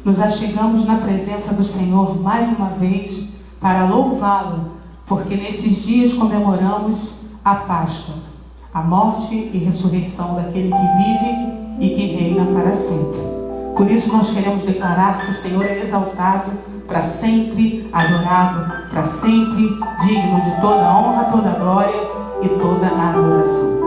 nos achegamos na presença do Senhor mais uma vez para louvá-lo, porque nesses dias comemoramos a Páscoa, a morte e ressurreição daquele que vive e que reina para sempre. Por isso nós queremos declarar que o Senhor é exaltado para sempre, adorado para sempre, digno de toda a honra, toda a glória e toda a adoração.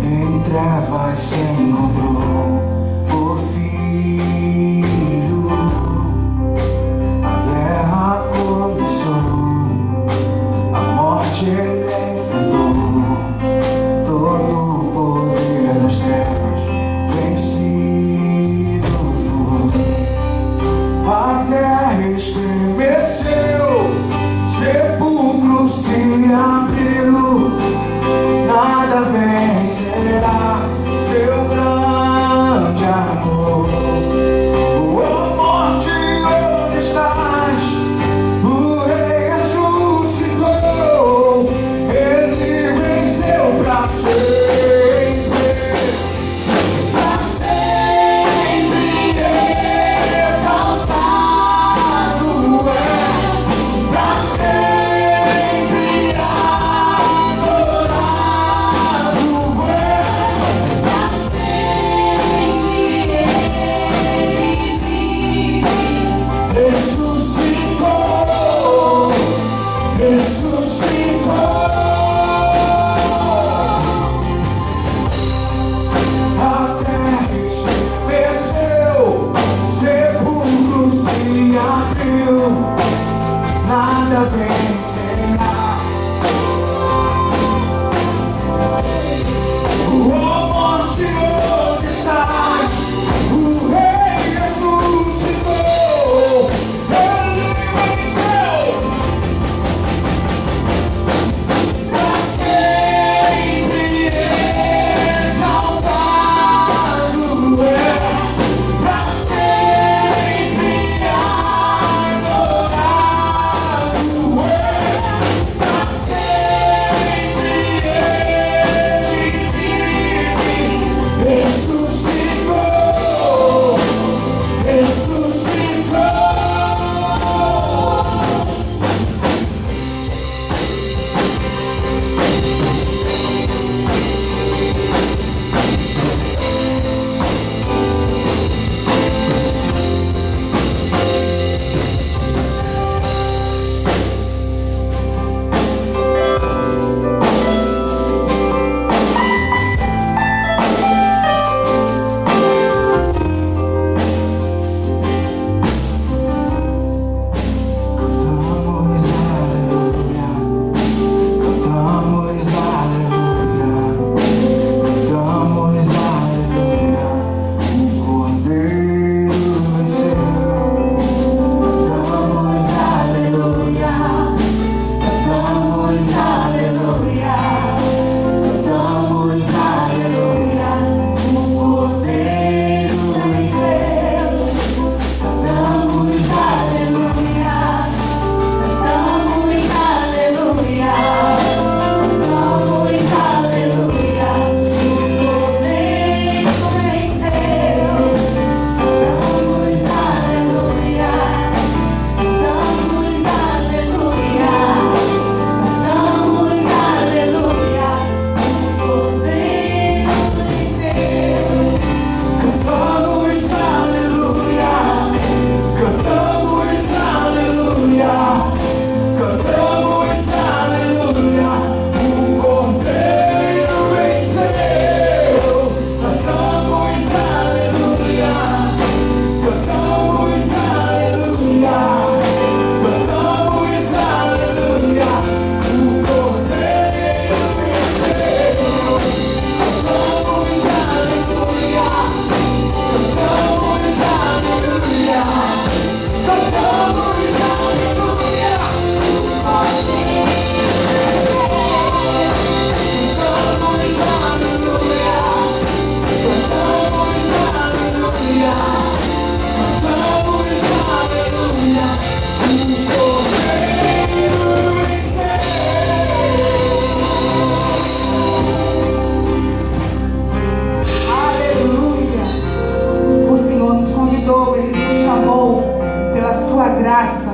Em trevas se encontrou o Filho.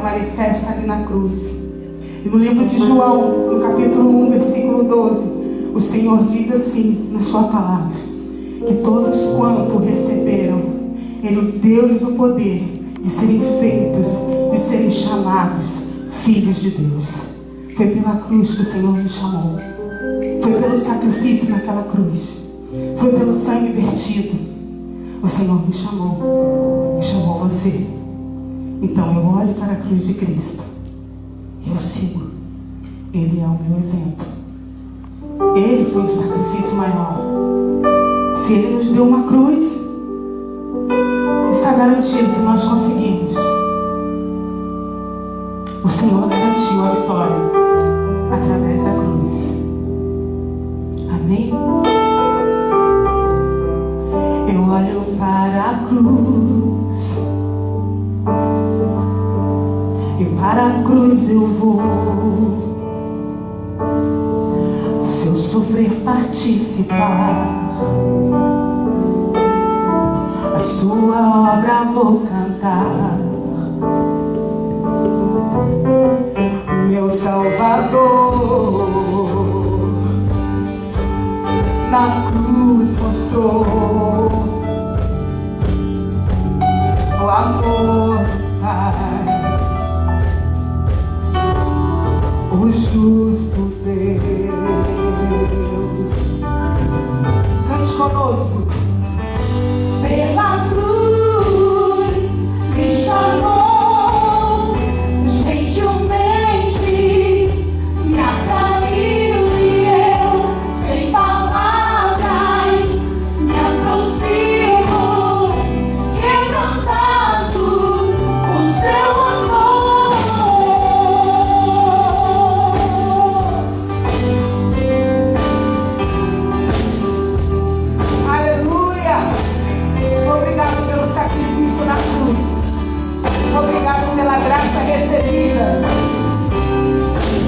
manifesta ali na cruz. E no livro de João, no capítulo 1, versículo 12, o Senhor diz assim na sua palavra, que todos quanto receberam, Ele deu-lhes o poder de serem feitos, de serem chamados filhos de Deus. Foi pela cruz que o Senhor me chamou. Foi pelo sacrifício naquela cruz. Foi pelo sangue vertido. O Senhor me chamou você. Então eu olho para a cruz de Cristo e eu sigo. Ele é o meu exemplo. Ele foi o sacrifício maior. Se Ele nos deu uma cruz, está garantido que nós conseguimos. O Senhor garantiu a vitória através da cruz. Amém? Eu olho para a cruz e para a cruz eu vou. O seu sofrer participar, a sua obra vou cantar. Meu Salvador na cruz mostrou o amor do Pai, o justo Deus. Cante conosco. Pela cruz me chamou, gentilmente me atraiu e eu, sem palavras, me aproximo, quebrantado o seu amor. Aleluia! Obrigado pelo sacrifício na cruz. Obrigado pela graça recebida.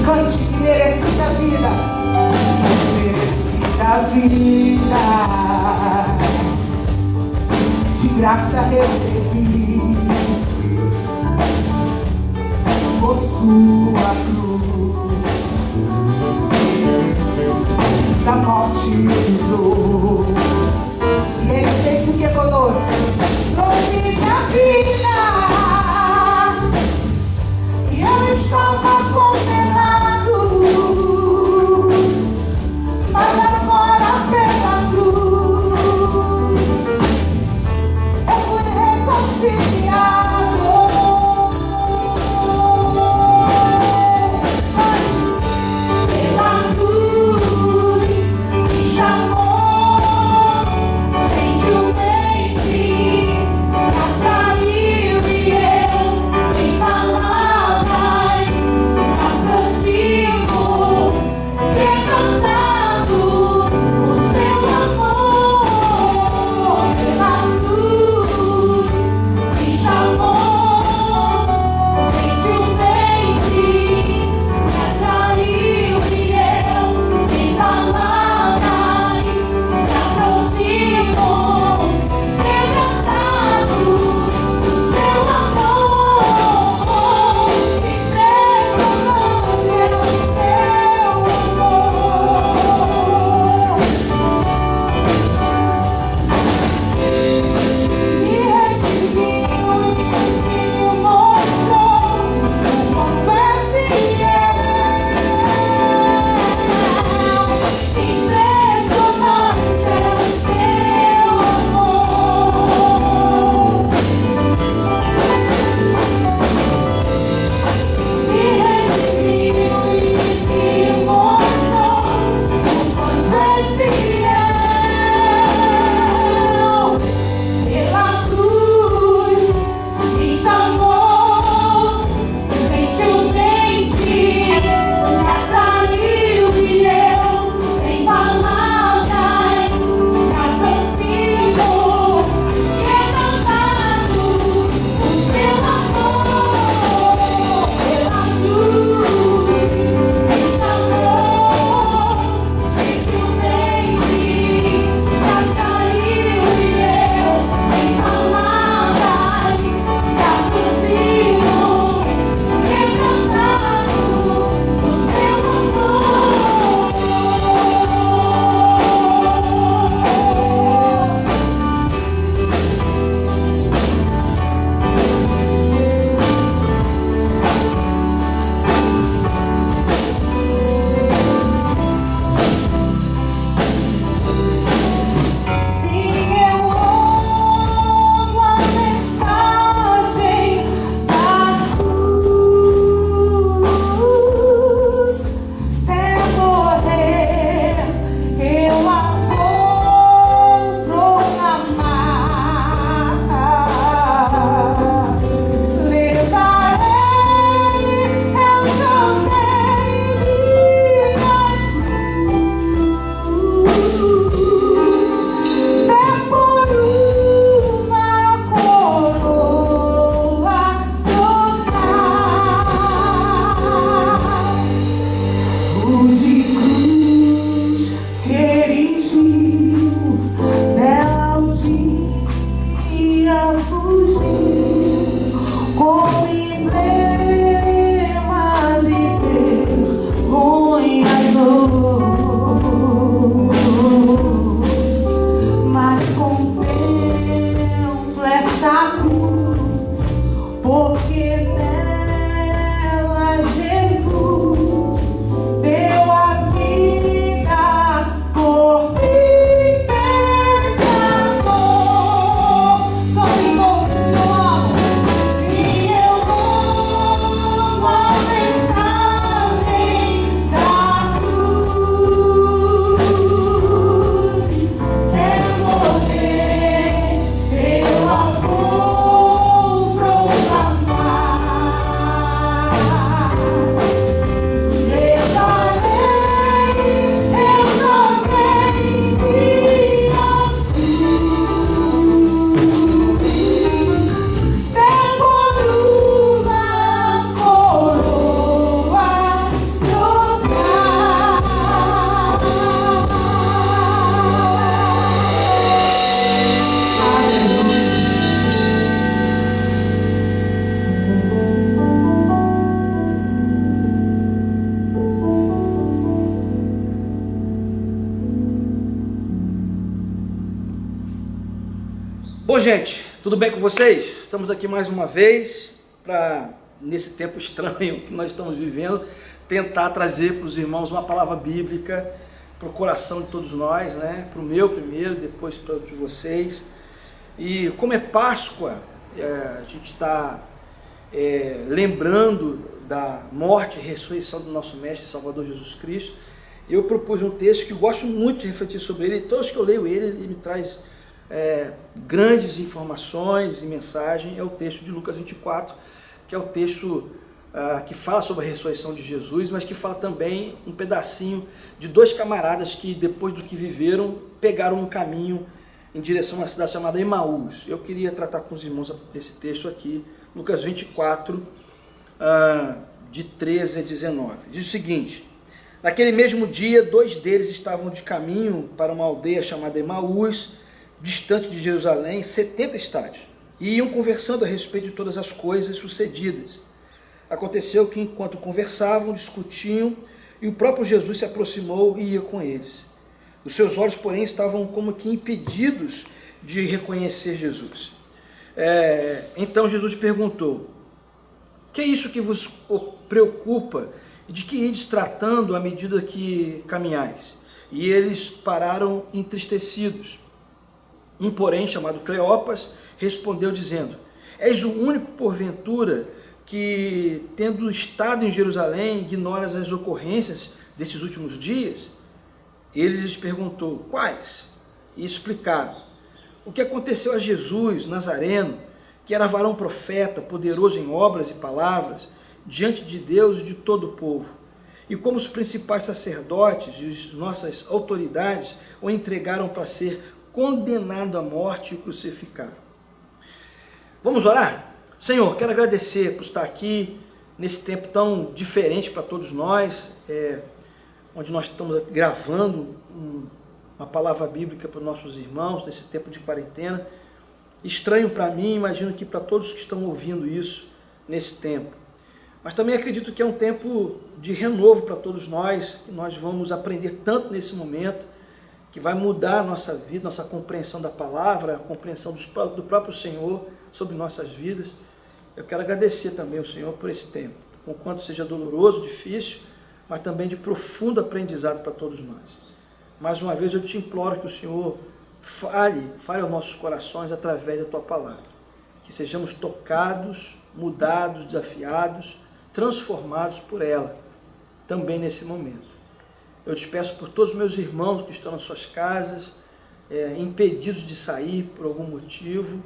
Cante que merecida vida. Merecida vida. De graça recebi. Por sua cruz. Da morte me livrou. E Ele fez o que conosco? Trouxe minha vida. E eu estava condenado, mas agora pela cruz eu fui reconciliado. Pela cruz me chamou, gentilmente me atraiu e eu, sem palavras, Bom, gente, tudo bem com vocês? Estamos aqui mais uma vez para, nesse tempo estranho que nós estamos vivendo, tentar trazer para os irmãos uma palavra bíblica para o coração de todos nós, né? Para o meu primeiro, depois para o de vocês. E como é Páscoa, a gente está lembrando da morte e ressurreição do nosso Mestre e Salvador Jesus Cristo. Eu propus um texto que eu gosto muito de refletir sobre ele, e todos que eu leio ele me traz grandes informações e mensagem. É o texto de Lucas 24, que é o texto que fala sobre a ressurreição de Jesus, mas que fala também um pedacinho de dois camaradas que, depois do que viveram, pegaram um caminho em direção a uma cidade chamada Emaús. Eu queria tratar com os irmãos esse texto aqui, Lucas 24, de 13 a 19. Diz o seguinte: naquele mesmo dia, dois deles estavam de caminho para uma aldeia chamada Emaús, distante de Jerusalém, 70 estádios, e iam conversando a respeito de todas as coisas sucedidas. Aconteceu que, enquanto conversavam, discutiam, e o próprio Jesus se aproximou e ia com eles. Os seus olhos, porém, estavam como que impedidos de reconhecer Jesus. Então Jesus perguntou: que é isso que vos preocupa? E de que ides tratando à medida que caminhais? E eles pararam entristecidos. Um, porém, chamado Cleopas, respondeu dizendo: és o único, porventura, que, tendo estado em Jerusalém, ignoras as ocorrências destes últimos dias? Ele lhes perguntou: quais? E explicaram o que aconteceu a Jesus Nazareno, que era varão profeta, poderoso em obras e palavras, diante de Deus e de todo o povo, e como os principais sacerdotes e as nossas autoridades o entregaram para ser condenado à morte e crucificado. Vamos orar? Senhor, quero agradecer por estar aqui nesse tempo tão diferente para todos nós, onde nós estamos gravando uma palavra bíblica para os nossos irmãos, nesse tempo de quarentena. Estranho para mim, imagino que para todos que estão ouvindo isso nesse tempo. Mas também acredito que é um tempo de renovo para todos nós, que nós vamos aprender tanto nesse momento, que vai mudar a nossa vida, nossa compreensão da palavra, a compreensão do próprio Senhor sobre nossas vidas. Eu quero agradecer também ao Senhor por esse tempo, com quanto seja doloroso, difícil, mas também de profundo aprendizado para todos nós. Mais uma vez eu te imploro que o Senhor fale aos nossos corações através da tua palavra, que sejamos tocados, mudados, desafiados, transformados por ela, também nesse momento. Eu te peço por todos os meus irmãos que estão nas suas casas, impedidos de sair por algum motivo,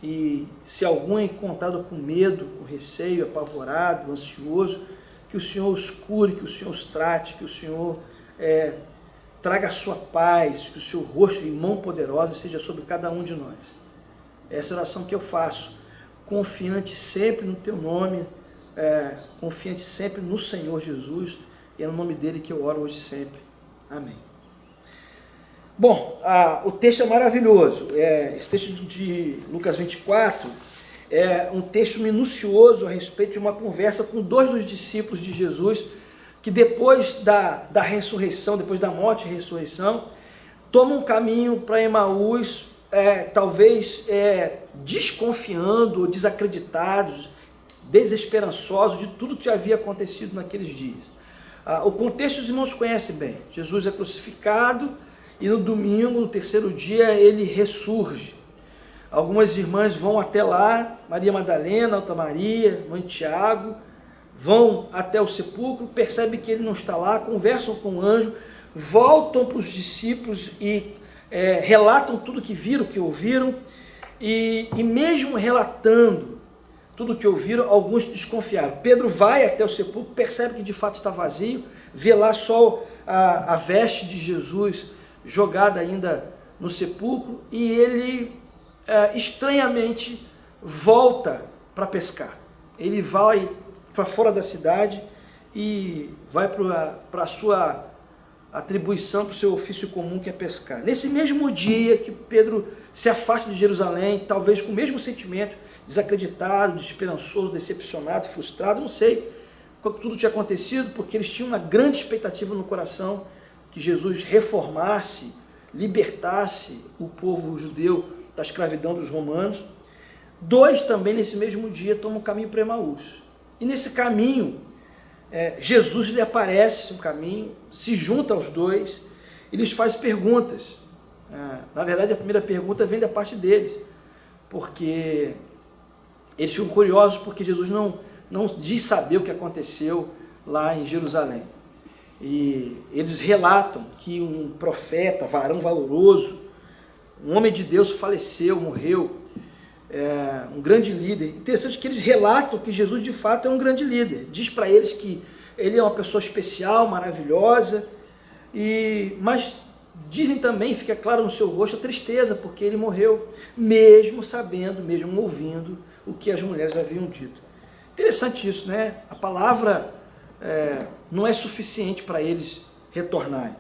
e se algum é encontrado com medo, com receio, apavorado, ansioso, que o Senhor os cure, que o Senhor os trate, que o Senhor traga a sua paz, que o seu rosto e mão poderosa seja sobre cada um de nós. Essa é a oração que eu faço, confiante sempre no teu nome, confiante sempre no Senhor Jesus, e é no nome dele que eu oro hoje e sempre. Amém. Bom, o texto é maravilhoso. Esse texto de Lucas 24 é um texto minucioso a respeito de uma conversa com dois dos discípulos de Jesus, que depois da ressurreição, depois da morte e ressurreição, tomam um caminho para Emaús, talvez desconfiando, desacreditados, desesperançosos de tudo que havia acontecido naqueles dias. O contexto os irmãos conhecem bem. Jesus é crucificado e no domingo, no terceiro dia, ele ressurge. Algumas irmãs vão até lá, Maria Madalena, Alta Maria, mãe de Tiago, vão até o sepulcro, percebem que ele não está lá, conversam com o anjo, voltam para os discípulos e relatam tudo que viram, que ouviram, e mesmo relatando tudo o que ouviram, alguns desconfiaram. Pedro vai até o sepulcro, percebe que de fato está vazio, vê lá só a veste de Jesus jogada ainda no sepulcro, e ele estranhamente volta para pescar. Ele vai para fora da cidade e vai para a sua atribuição, para o seu ofício comum, que é pescar. Nesse mesmo dia que Pedro se afasta de Jerusalém, talvez com o mesmo sentimento, desacreditado, desesperançoso, decepcionado, frustrado, não sei o que tudo tinha acontecido, porque eles tinham uma grande expectativa no coração que Jesus reformasse, libertasse o povo judeu da escravidão dos romanos. 2 também nesse mesmo dia tomam o caminho para Emaús. E nesse caminho, Jesus lhe aparece no caminho, se junta aos 2 e lhes faz perguntas. Na verdade, a primeira pergunta vem da parte deles, porque eles ficam curiosos porque Jesus não diz saber o que aconteceu lá em Jerusalém. E eles relatam que um profeta, varão valoroso, um homem de Deus faleceu, morreu, um grande líder. Interessante que eles relatam que Jesus de fato é um grande líder. Diz para eles que ele é uma pessoa especial, maravilhosa, mas dizem também, fica claro no seu rosto, a tristeza, porque ele morreu, mesmo sabendo, mesmo ouvindo o que as mulheres haviam dito. Interessante isso, né? A palavra não é suficiente para eles retornarem.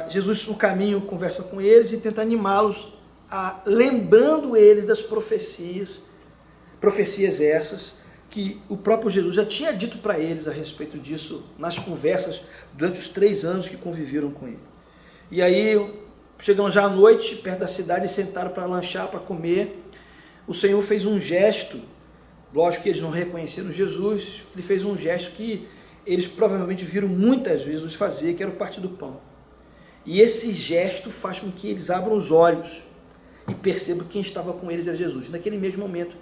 Jesus, no caminho, conversa com eles e tenta animá-los, lembrando eles das profecias essas, que o próprio Jesus já tinha dito para eles a respeito disso nas conversas durante os 3 anos que conviveram com ele. E aí, chegando já à noite, perto da cidade, sentaram para lanchar, para comer. O Senhor fez um gesto, lógico que eles não reconheceram Jesus, ele fez um gesto que eles provavelmente viram muitas vezes Jesus fazer, que era o partir do pão. E esse gesto faz com que eles abram os olhos e percebam que quem estava com eles era Jesus. Naquele mesmo momento,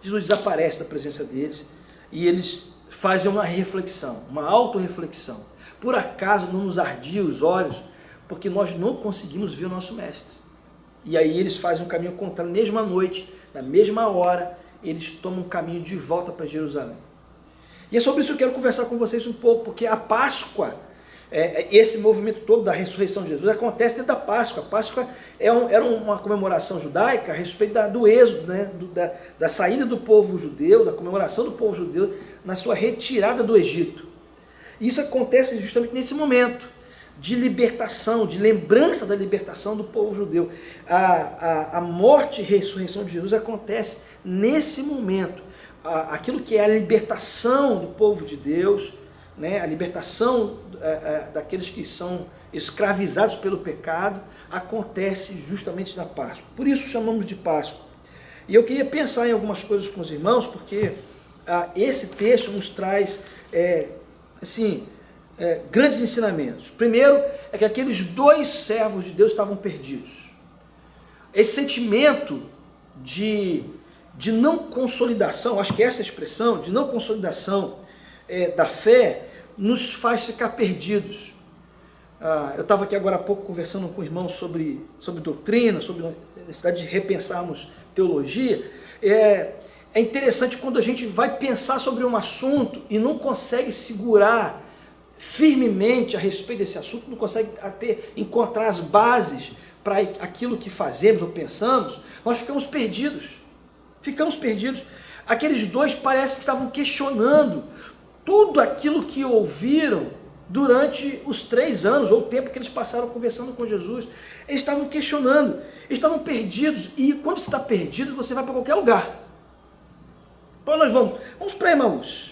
Jesus desaparece da presença deles e eles fazem uma reflexão, uma autorreflexão. Por acaso não nos ardia os olhos porque nós não conseguimos ver o nosso mestre? E aí eles fazem um caminho contrário, na mesma noite, na mesma hora, eles tomam um caminho de volta para Jerusalém. E é sobre isso que eu quero conversar com vocês um pouco, porque a Páscoa, esse movimento todo da ressurreição de Jesus acontece dentro da Páscoa. A Páscoa era uma comemoração judaica a respeito do êxodo, né? da saída do povo judeu, da comemoração do povo judeu na sua retirada do Egito. E isso acontece justamente nesse momento de libertação, de lembrança da libertação do povo judeu. A morte e ressurreição de Jesus acontece nesse momento. Aquilo que é a libertação do povo de Deus, né, a libertação daqueles que são escravizados pelo pecado, acontece justamente na Páscoa. Por isso chamamos de Páscoa. E eu queria pensar em algumas coisas com os irmãos, porque esse texto nos traz grandes ensinamentos. Primeiro é que aqueles 2 servos de Deus estavam perdidos. Esse sentimento de não consolidação, acho que essa expressão, de não consolidação da fé, nos faz ficar perdidos. Eu estava aqui agora há pouco conversando com o irmão sobre doutrina, sobre a necessidade de repensarmos teologia. É interessante quando a gente vai pensar sobre um assunto e não consegue segurar firmemente a respeito desse assunto, não consegue encontrar as bases para aquilo que fazemos ou pensamos, nós ficamos perdidos. Aqueles 2 parece que estavam questionando tudo aquilo que ouviram durante os 3 anos, ou o tempo que eles passaram conversando com Jesus. Eles estavam questionando, eles estavam perdidos, e quando você está perdido, você vai para qualquer lugar. Então nós vamos para Emaús,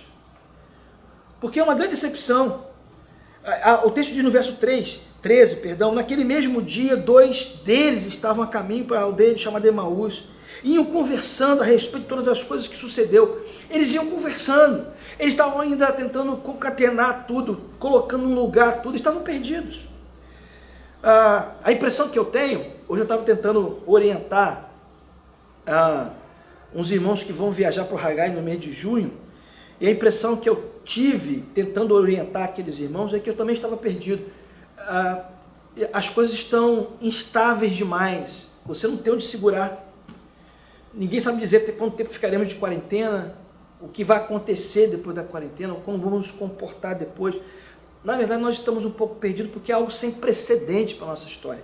porque é uma grande decepção. O texto diz no verso 13, naquele mesmo dia, 2 deles estavam a caminho para a aldeia chamada Emaús, iam conversando a respeito de todas as coisas que sucedeu. Eles iam conversando, eles estavam ainda tentando concatenar tudo, colocando no lugar tudo, estavam perdidos. A impressão que eu tenho, hoje eu estava tentando orientar uns irmãos que vão viajar para o Haggai no mês de junho, e a impressão que eu tive tentando orientar aqueles irmãos é que eu também estava perdido. As coisas estão instáveis demais, você não tem onde segurar. Ninguém sabe dizer quanto tempo ficaremos de quarentena, o que vai acontecer depois da quarentena, como vamos nos comportar depois. Na verdade, nós estamos um pouco perdidos porque é algo sem precedente para a nossa história.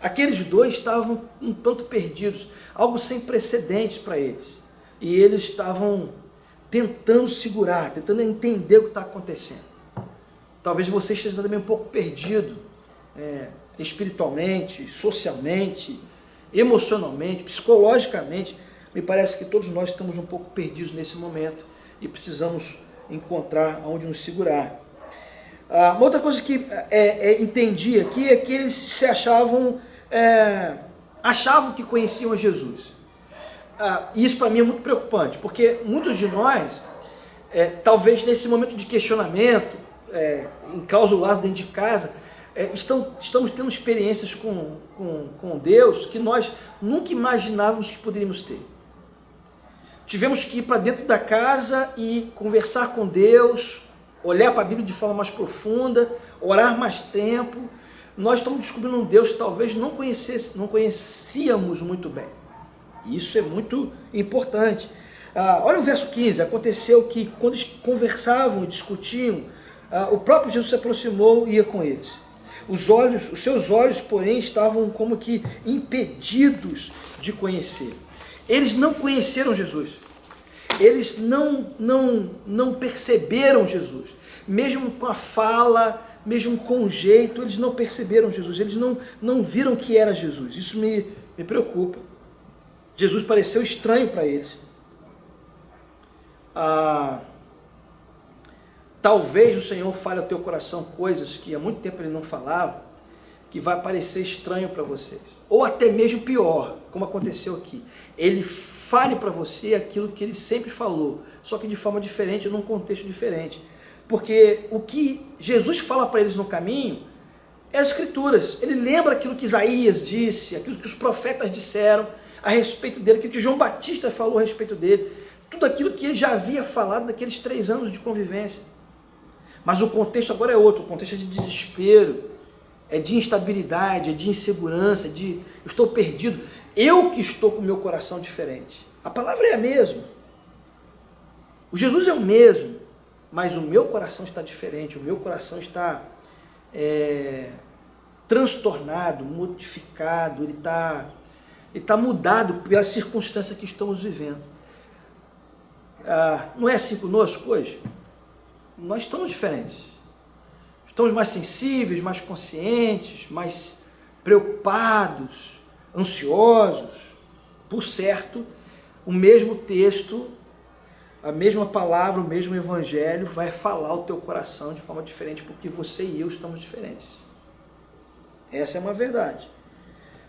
Aqueles 2 estavam um tanto perdidos, algo sem precedentes para eles. E eles estavam tentando segurar, tentando entender o que está acontecendo. Talvez você esteja também um pouco perdido, espiritualmente, socialmente, emocionalmente, psicologicamente. Me parece que todos nós estamos um pouco perdidos nesse momento e precisamos encontrar onde nos segurar. Uma outra coisa que entendi aqui é que eles se achavam que conheciam a Jesus. Isso para mim é muito preocupante, porque muitos de nós, talvez nesse momento de questionamento, enclausulado dentro de casa, estamos tendo experiências com Deus que nós nunca imaginávamos que poderíamos ter. Tivemos que ir para dentro da casa e conversar com Deus, olhar para a Bíblia de forma mais profunda, orar mais tempo. Nós estamos descobrindo um Deus que talvez não conhecíamos muito bem. Isso é muito importante. Olha o verso 15, aconteceu que quando eles conversavam e discutiam, o próprio Jesus se aproximou e ia com eles. Os seus olhos, porém, estavam como que impedidos de conhecer. Eles não conheceram Jesus. Eles não perceberam Jesus. Mesmo com a fala, mesmo com o jeito, eles não perceberam Jesus. Eles não viram que era Jesus. Isso me preocupa. Jesus pareceu estranho para eles. Talvez o Senhor fale ao teu coração coisas que há muito tempo Ele não falava, que vai parecer estranho para vocês. Ou até mesmo pior, como aconteceu aqui. Ele fale para você aquilo que Ele sempre falou, só que de forma diferente, num contexto diferente. Porque o que Jesus fala para eles no caminho é as Escrituras. Ele lembra aquilo que Isaías disse, aquilo que os profetas disseram a respeito dele, aquilo que João Batista falou a respeito dele, tudo aquilo que ele já havia falado naqueles 3 anos de convivência. Mas o contexto agora é outro, o contexto é de desespero, é de instabilidade, é de insegurança, eu estou perdido, eu que estou com o meu coração diferente. A palavra é a mesma, o Jesus é o mesmo, mas o meu coração está diferente, o meu coração está transtornado, modificado, ele está mudado pela circunstância que estamos vivendo. Não é assim conosco hoje? Nós estamos diferentes. Estamos mais sensíveis, mais conscientes, mais preocupados, ansiosos. Por certo, o mesmo texto, a mesma palavra, o mesmo evangelho vai falar ao teu coração de forma diferente, porque você e eu estamos diferentes. Essa é uma verdade.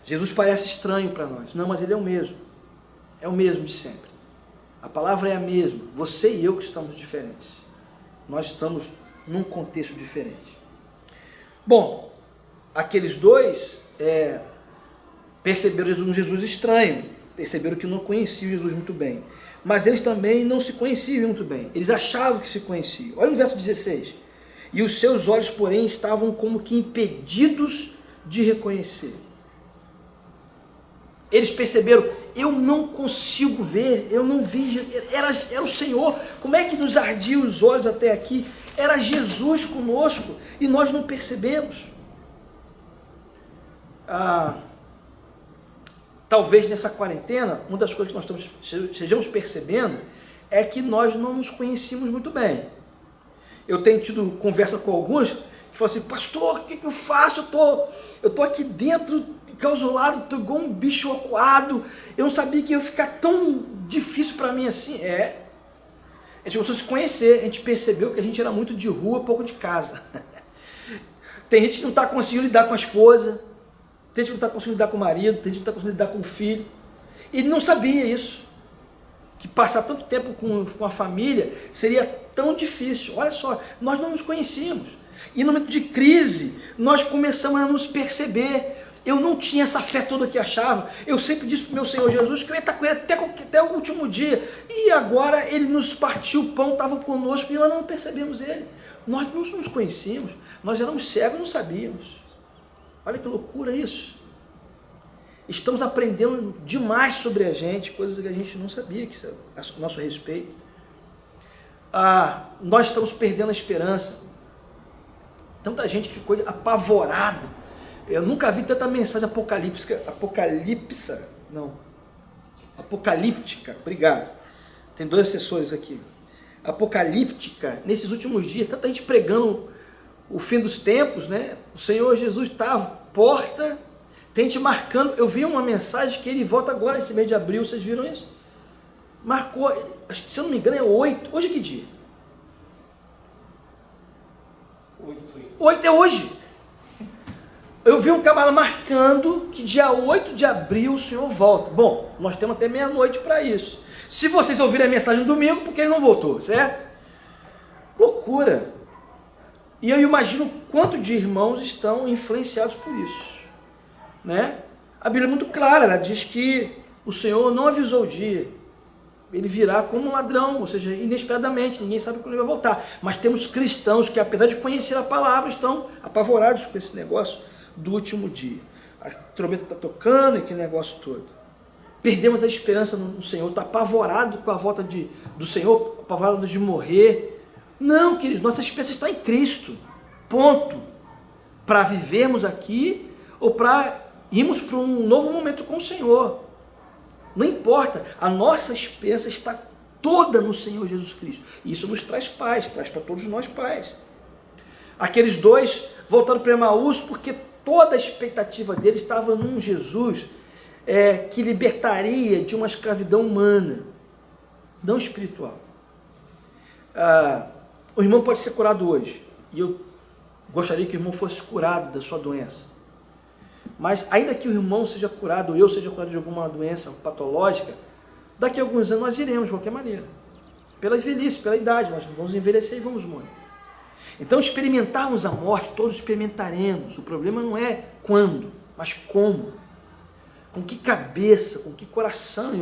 Jesus parece estranho para nós. Não, mas Ele é o mesmo. É o mesmo de sempre. A palavra é a mesma. Você e eu que estamos diferentes. Nós estamos num contexto diferente. Bom, aqueles dois perceberam um Jesus estranho, perceberam que não conheciam Jesus muito bem, mas eles também não se conheciam muito bem, eles achavam que se conheciam. Olha no verso 16, e os seus olhos, porém, estavam como que impedidos de reconhecer. Eles perceberam, eu não consigo ver, eu não vi, era o Senhor, como é que nos ardiam os olhos até aqui? Era Jesus conosco e nós não percebemos. Talvez nessa quarentena, uma das coisas que nós estejamos percebendo é que nós não nos conhecíamos muito bem. Eu tenho tido conversa com alguns que falam assim, pastor, o que eu faço? Eu tô aqui dentro, enclausulado, estou igual um bicho acuado, eu não sabia que ia ficar tão difícil para mim assim. A gente começou a se conhecer, a gente percebeu que a gente era muito de rua, pouco de casa. Tem gente que não está conseguindo lidar com a esposa, tem gente que não está conseguindo lidar com o marido, tem gente que não está conseguindo lidar com o filho. E não sabia isso, que passar tanto tempo com a família seria tão difícil. Olha só, nós não nos conhecíamos. E no momento de crise, nós começamos a nos perceber. Eu não tinha essa fé toda que achava. Eu sempre disse para o meu Senhor Jesus que eu ia estar com Ele até o último dia. E agora Ele nos partiu o pão, estava conosco e nós não percebemos Ele. Nós não nos conhecíamos. Nós éramos cegos e não sabíamos. Olha que loucura isso. Estamos aprendendo demais sobre a gente, coisas que a gente não sabia a nosso respeito. Nós estamos perdendo a esperança. Tanta gente que ficou apavorada. Eu nunca vi tanta mensagem apocalíptica, obrigado. Tem 2 assessores aqui. Apocalíptica, nesses últimos dias, tanta gente pregando o fim dos tempos, né? O Senhor Jesus está à porta, tem gente marcando. Eu vi uma mensagem que Ele volta agora esse mês de abril, vocês viram isso? Marcou, se eu não me engano é 8, hoje é que dia? 8. 8 é hoje. Eu vi um camarada marcando que dia 8 de abril o senhor volta. Bom, nós temos até meia-noite para isso. Se vocês ouvirem a mensagem no domingo, porque ele não voltou, certo? Loucura. E eu imagino quanto de irmãos estão influenciados por isso, né? A Bíblia é muito clara, ela diz que o Senhor não avisou o dia. Ele virá como um ladrão, ou seja, inesperadamente, ninguém sabe quando ele vai voltar. Mas temos cristãos que, apesar de conhecer a palavra, estão apavorados com esse negócio do último dia. A trombeta está tocando, aquele negócio todo. Perdemos a esperança no Senhor, está apavorado com a volta do Senhor, apavorado de morrer. Não, queridos, nossa esperança está em Cristo, ponto. Para vivermos aqui ou para irmos para um novo momento com o Senhor. Não importa, a nossa esperança está toda no Senhor Jesus Cristo. E isso nos traz paz, traz para todos nós paz. Aqueles dois voltaram para Emaús porque toda a expectativa deles estava num Jesus que libertaria de uma escravidão humana, não espiritual. O irmão pode ser curado hoje, e eu gostaria que o irmão fosse curado da sua doença. Mas ainda que o irmão seja curado, ou eu seja curado de alguma doença patológica, daqui a alguns anos nós iremos de qualquer maneira. Pela velhice, pela idade, nós vamos envelhecer e vamos morrer. Então experimentarmos a morte, todos experimentaremos. O problema não é quando, mas como. Com que cabeça, com que coração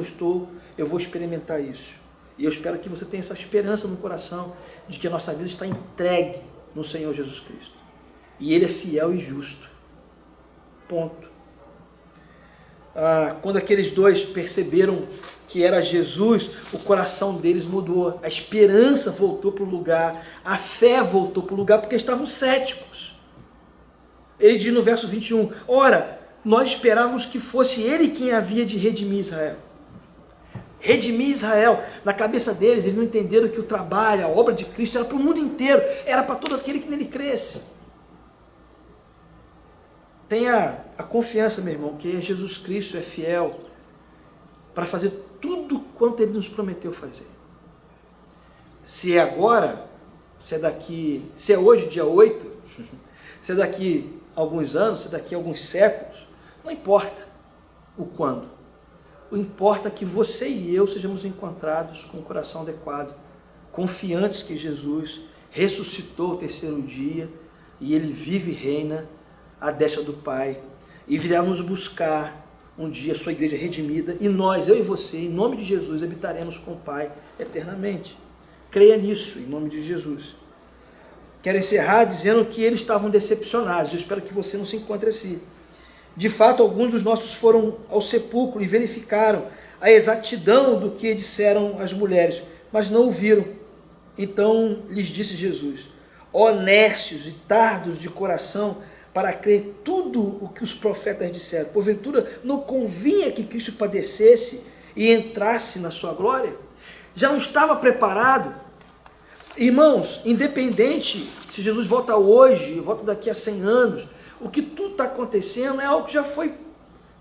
eu vou experimentar isso. E eu espero que você tenha essa esperança no coração de que a nossa vida está entregue no Senhor Jesus Cristo. E Ele é fiel e justo. Ponto. Quando aqueles dois perceberam que era Jesus, o coração deles mudou. A esperança voltou para o lugar. A fé voltou para o lugar porque estavam céticos. Ele diz no verso 21, ora, nós esperávamos que fosse Ele quem havia de redimir Israel. Redimir Israel, na cabeça deles, eles não entenderam que o trabalho, a obra de Cristo era para o mundo inteiro, era para todo aquele que nele cresce. Tenha a confiança, meu irmão, que Jesus Cristo é fiel para fazer tudo quanto Ele nos prometeu fazer. Se é agora, se é hoje, dia 8, se é daqui a alguns anos, se é daqui a alguns séculos, não importa o quando. O importa é que você e eu sejamos encontrados com o coração adequado, confiantes que Jesus ressuscitou o terceiro dia e Ele vive e reina à destra do Pai e virá nos buscar um dia a sua igreja redimida e nós, eu e você, em nome de Jesus, habitaremos com o Pai eternamente. Creia nisso, em nome de Jesus. Quero encerrar dizendo que eles estavam decepcionados. Eu espero que você não se encontre assim. De fato, alguns dos nossos foram ao sepulcro e verificaram a exatidão do que disseram as mulheres, mas não o viram. Então lhes disse Jesus, honestos e tardos de coração para crer tudo o que os profetas disseram. Porventura, não convinha que Cristo padecesse e entrasse na sua glória? Já não estava preparado? Irmãos, independente se Jesus volta hoje, volta daqui a 100 anos, o que tudo está acontecendo é algo que já foi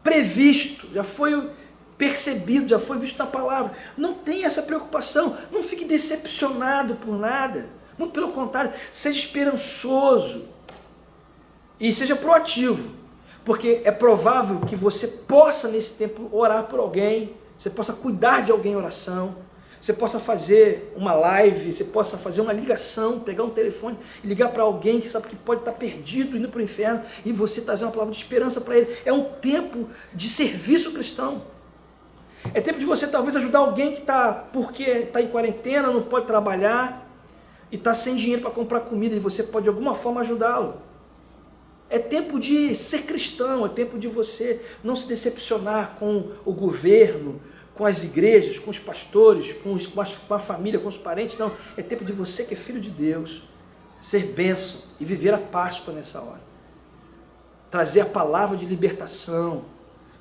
previsto, já foi percebido, já foi visto na palavra. Não tenha essa preocupação, não fique decepcionado por nada. Muito pelo contrário, seja esperançoso e seja proativo, porque é provável que você possa nesse tempo orar por alguém, você possa cuidar de alguém em oração, você possa fazer uma live, você possa fazer uma ligação, pegar um telefone e ligar para alguém que sabe que pode estar perdido, indo para o inferno, e você trazer uma palavra de esperança para ele. É um tempo de serviço cristão. É tempo de você talvez ajudar alguém que porque está em quarentena, não pode trabalhar, e está sem dinheiro para comprar comida, e você pode de alguma forma ajudá-lo. É tempo de ser cristão, é tempo de você não se decepcionar com o governo, com as igrejas, com os pastores, com a família, com os parentes. Não, é tempo de você que é filho de Deus, ser bênção e viver a Páscoa nessa hora. Trazer a palavra de libertação,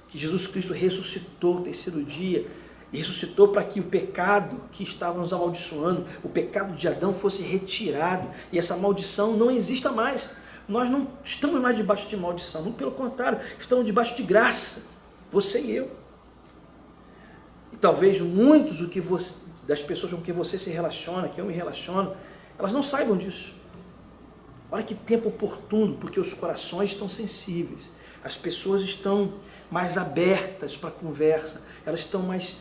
que Jesus Cristo ressuscitou no terceiro dia, e ressuscitou para que o pecado que estava nos amaldiçoando, o pecado de Adão fosse retirado, e essa maldição não exista mais. Nós não estamos mais debaixo de maldição, muito pelo contrário, estamos debaixo de graça, você e eu. E talvez muitos das pessoas com quem você se relaciona, que eu me relaciono, elas não saibam disso. Olha que tempo oportuno, porque os corações estão sensíveis, as pessoas estão mais abertas para a conversa, elas estão mais...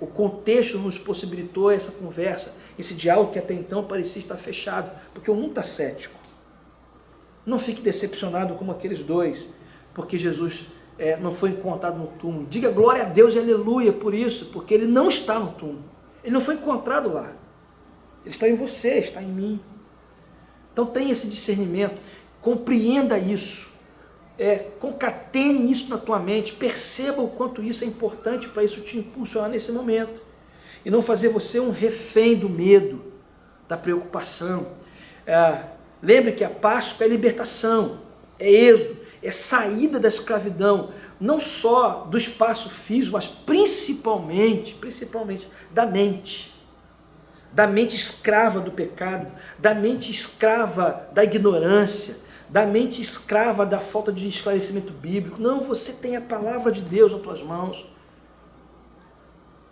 o contexto nos possibilitou essa conversa, esse diálogo que até então parecia estar fechado, porque o mundo está cético. Não fique decepcionado como aqueles dois, porque Jesus não foi encontrado no túmulo. Diga glória a Deus e aleluia por isso, porque ele não está no túmulo. Ele não foi encontrado lá. Ele está em você, está em mim. Então tenha esse discernimento, compreenda isso, concatene isso na tua mente, perceba o quanto isso é importante para isso te impulsionar nesse momento. E não fazer você um refém do medo, da preocupação. Lembre que a Páscoa é libertação, é êxodo, é saída da escravidão, não só do espaço físico, mas principalmente da mente escrava do pecado, da mente escrava da ignorância, da mente escrava da falta de esclarecimento bíblico. Não, você tem a palavra de Deus nas tuas mãos.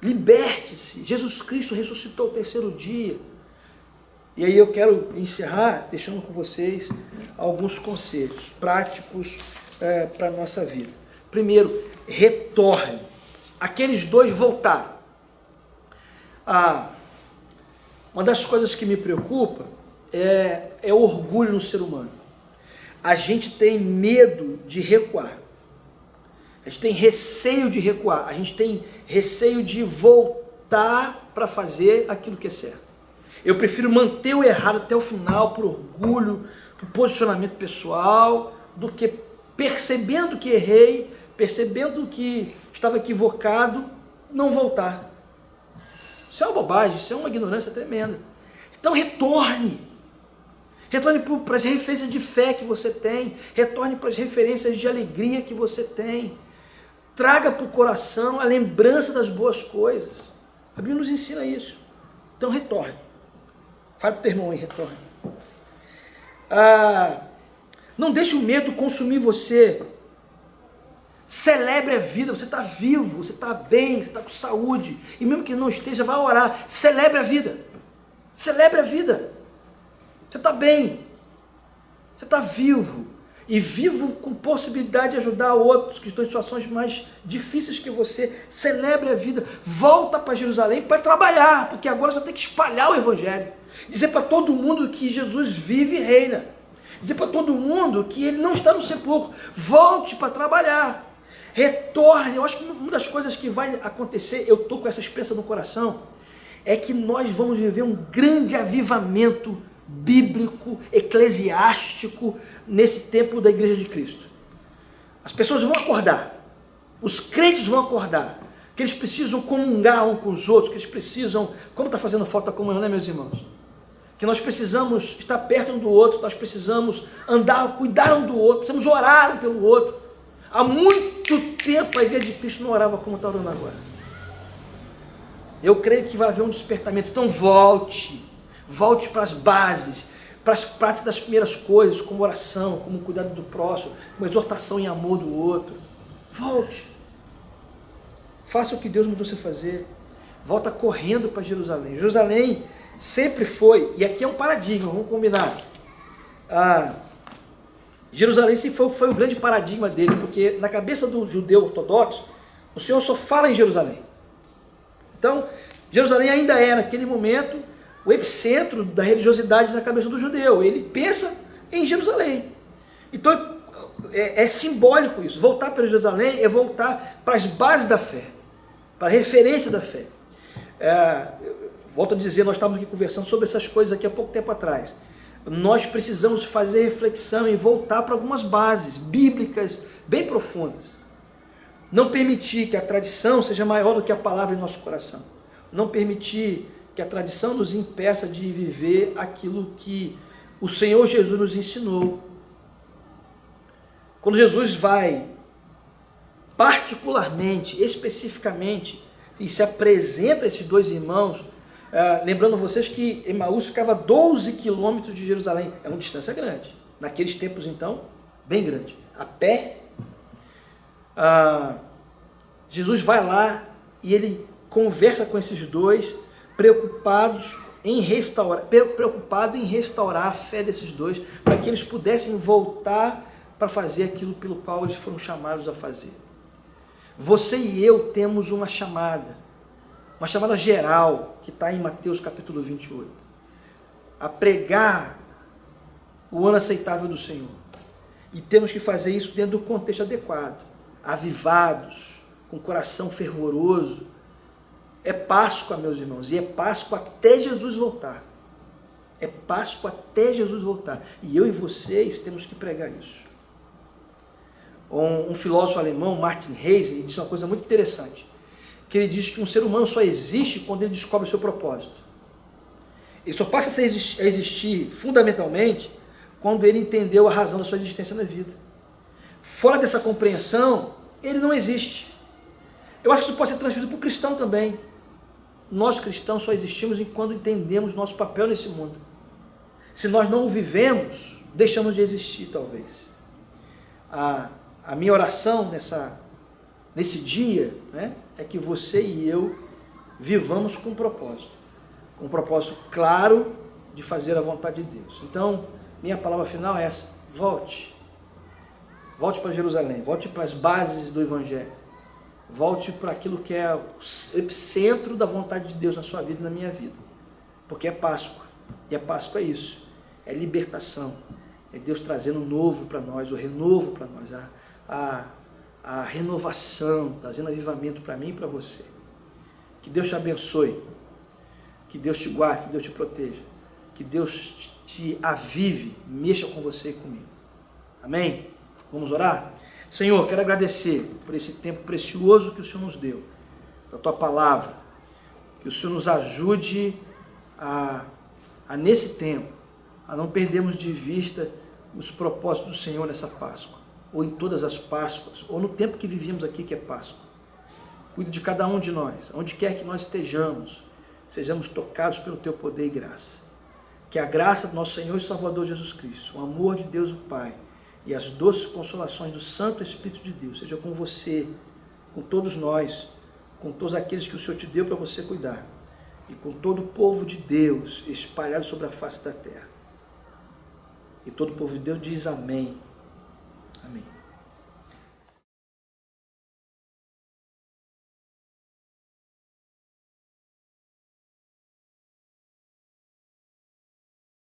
Liberte-se. Jesus Cristo ressuscitou ao terceiro dia. E aí eu quero encerrar deixando com vocês alguns conselhos práticos para a nossa vida. Primeiro, retorne. Aqueles dois voltaram. Uma das coisas que me preocupa é o orgulho no ser humano. A gente tem medo de recuar. A gente tem receio de recuar. A gente tem receio de voltar para fazer aquilo que é certo. Eu prefiro manter o errado até o final por orgulho, por posicionamento pessoal, do que percebendo que errei, percebendo que estava equivocado, não voltar. Isso é uma bobagem, isso é uma ignorância tremenda. Então retorne. Retorne para as referências de fé que você tem. Retorne para as referências de alegria que você tem. Traga para o coração a lembrança das boas coisas. A Bíblia nos ensina isso. Então retorne. Fale para o teu irmão aí, retorne. Não deixe o medo consumir você. Celebre a vida, você está vivo, você está bem, você está com saúde. E mesmo que não esteja, vá orar. Celebre a vida. Celebre a vida. Você está bem. Você está vivo. E vivo com possibilidade de ajudar outros que estão em situações mais difíceis que você. Celebre a vida. Volta para Jerusalém para trabalhar, porque agora você vai ter que espalhar o Evangelho. Dizer para todo mundo que Jesus vive e reina. Dizer para todo mundo que ele não está no sepulcro. Volte para trabalhar. Retorne. Eu acho que uma das coisas que vai acontecer, eu estou com essa esperança no coração, é que nós vamos viver um grande avivamento bíblico, eclesiástico, nesse tempo da Igreja de Cristo. As pessoas vão acordar, os crentes vão acordar, que eles precisam comungar um com os outros, que eles precisam, como está fazendo falta a comunhão, né, meus irmãos? Que nós precisamos estar perto um do outro, nós precisamos andar, cuidar um do outro, precisamos orar um pelo outro. Há muito tempo a Igreja de Cristo não orava como está orando agora. Eu creio que vai haver um despertamento. Então volte para as bases, para as práticas das primeiras coisas, como oração, como cuidado do próximo, como exortação em amor do outro. Volte. Faça o que Deus mandou você fazer. Volta correndo para Jerusalém. Jerusalém sempre foi, e aqui é um paradigma, vamos combinar. Jerusalém foi o grande paradigma dele, porque na cabeça do judeu ortodoxo, o Senhor só fala em Jerusalém. Então, Jerusalém ainda é, naquele momento, o epicentro da religiosidade na cabeça do judeu. Ele pensa em Jerusalém. Então, é simbólico isso. Voltar para Jerusalém é voltar para as bases da fé, para a referência da fé. Volto a dizer, nós estávamos aqui conversando sobre essas coisas aqui há pouco tempo atrás. Nós precisamos fazer reflexão e voltar para algumas bases bíblicas bem profundas. Não permitir que a tradição seja maior do que a palavra em nosso coração. Não permitir que a tradição nos impeça de viver aquilo que o Senhor Jesus nos ensinou. Quando Jesus vai particularmente, especificamente, e se apresenta a esses dois irmãos, lembrando vocês que Emaús ficava 12 quilômetros de Jerusalém, é uma distância grande, naqueles tempos então, bem grande, a pé. Jesus vai lá e ele conversa com esses dois, preocupados preocupado em restaurar a fé desses dois, para que eles pudessem voltar para fazer aquilo pelo qual eles foram chamados a fazer. Você e eu temos uma chamada geral, que está em Mateus capítulo 28, a pregar o ano aceitável do Senhor. E temos que fazer isso dentro do contexto adequado, avivados, com coração fervoroso. É Páscoa, meus irmãos, e é Páscoa até Jesus voltar. É Páscoa até Jesus voltar. E eu e vocês temos que pregar isso. Um filósofo alemão, Martin Heisen, disse uma coisa muito interessante, que ele diz que um ser humano só existe quando ele descobre o seu propósito. Ele só passa a existir fundamentalmente quando ele entendeu a razão da sua existência na vida. Fora dessa compreensão, ele não existe. Eu acho que isso pode ser transferido para o cristão também. Nós cristãos só existimos quando entendemos nosso papel nesse mundo. Se nós não o vivemos, deixamos de existir, talvez. A minha oração nesse dia, né, é que você e eu vivamos com um propósito claro de fazer a vontade de Deus. Então, minha palavra final é essa: volte para Jerusalém, volte para as bases do Evangelho, volte para aquilo que é o epicentro da vontade de Deus na sua vida e na minha vida, porque é Páscoa, e a Páscoa é isso, é libertação, é Deus trazendo o novo para nós, o renovo para nós, a renovação, trazendo avivamento para mim e para você. Que Deus te abençoe, que Deus te guarde, que Deus te proteja, que Deus te avive, mexa com você e comigo. Amém? Vamos orar? Senhor, quero agradecer por esse tempo precioso que o Senhor nos deu, da Tua Palavra, que o Senhor nos ajude a nesse tempo, a não perdermos de vista os propósitos do Senhor nessa Páscoa, ou em todas as Páscoas, ou no tempo que vivíamos aqui, que é Páscoa. Cuide de cada um de nós, onde quer que nós estejamos, sejamos tocados pelo Teu poder e graça. Que a graça do nosso Senhor e Salvador Jesus Cristo, o amor de Deus o Pai e as doces consolações do Santo Espírito de Deus seja com você, com todos nós, com todos aqueles que o Senhor te deu para você cuidar, e com todo o povo de Deus espalhado sobre a face da terra. E todo o povo de Deus diz amém. Amém.